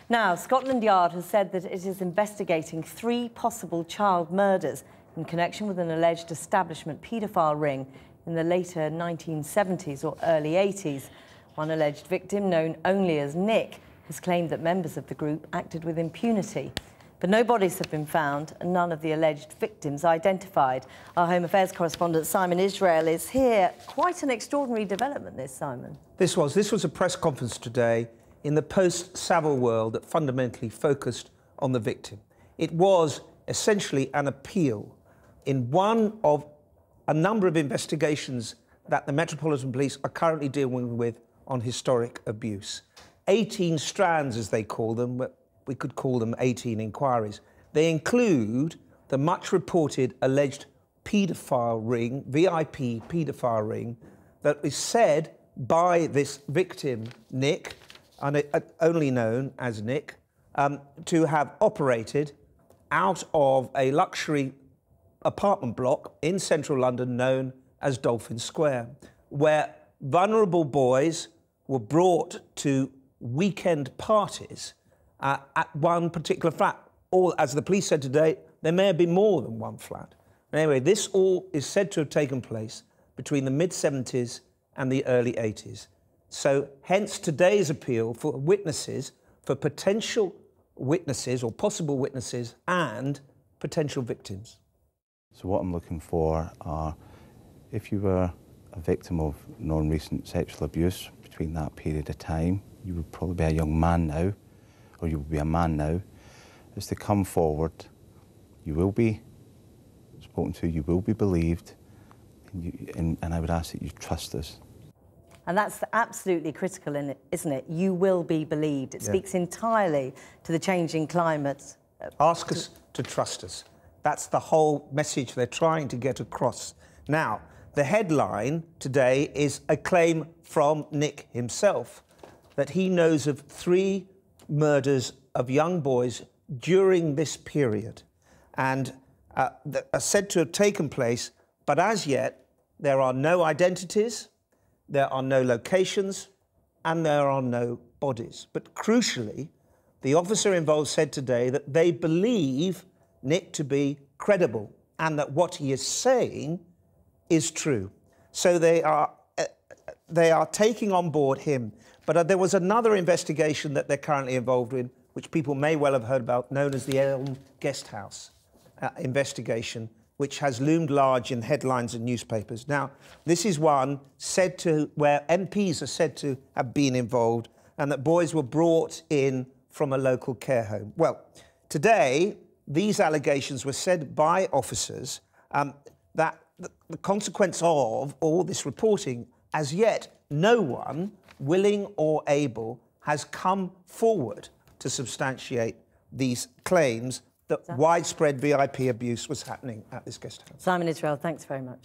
Now, Scotland Yard has said that it is investigating 3 possible child murders in connection with an alleged establishment paedophile ring in the later 1970s or early 80s. One alleged victim, known only as Nick, has claimed that members of the group acted with impunity. But no bodies have been found and none of the alleged victims identified. Our Home Affairs correspondent Simon Israel is here. Quite an extraordinary development, this, Simon. This was a press conference today in the post-Savile world that fundamentally focused on the victim. It was essentially an appeal in one of a number of investigations that the Metropolitan Police are currently dealing with on historic abuse. 18 strands, as they call them, but we could call them 18 inquiries. They include the much-reported alleged paedophile ring, VIP paedophile ring, that is said by this victim, Nick, only known as Nick, to have operated out of a luxury apartment block in central London known as Dolphin Square, where vulnerable boys were brought to weekend parties at one particular flat. Or, as the police said today, there may have been more than one flat. Anyway, this all is said to have taken place between the mid-70s and the early 80s. So, hence today's appeal for witnesses, for potential witnesses or possible witnesses and potential victims. So what I'm looking for are, if you were a victim of non-recent sexual abuse between that period of time, you would probably be a young man now, or you will be a man now, is to come forward. You will be spoken to, you will be believed, and I would ask that you trust us. And that's absolutely critical, isn't it? You will be believed. It speaks entirely to the changing climate. Ask us to trust us. That's the whole message they're trying to get across. Now, the headline today is a claim from Nick himself that he knows of 3 murders of young boys during this period and that are said to have taken place, but as yet there are no identities, there are no locations, and there are no bodies. But crucially, the officer involved said today that they believe Nick to be credible and that what he is saying is true. So they are taking on board him. But there was another investigation that they're currently involved in, which people may well have heard about, known as the Elm Guest House investigation, which has loomed large in headlines and newspapers. Now, this is one said to, where MPs are said to have been involved and that boys were brought in from a local care home. Well, today, these allegations were said by officers that the consequence of all this reporting, as yet, no one willing or able has come forward to substantiate these claims that widespread VIP abuse was happening at this guest house. Simon Israel, thanks very much.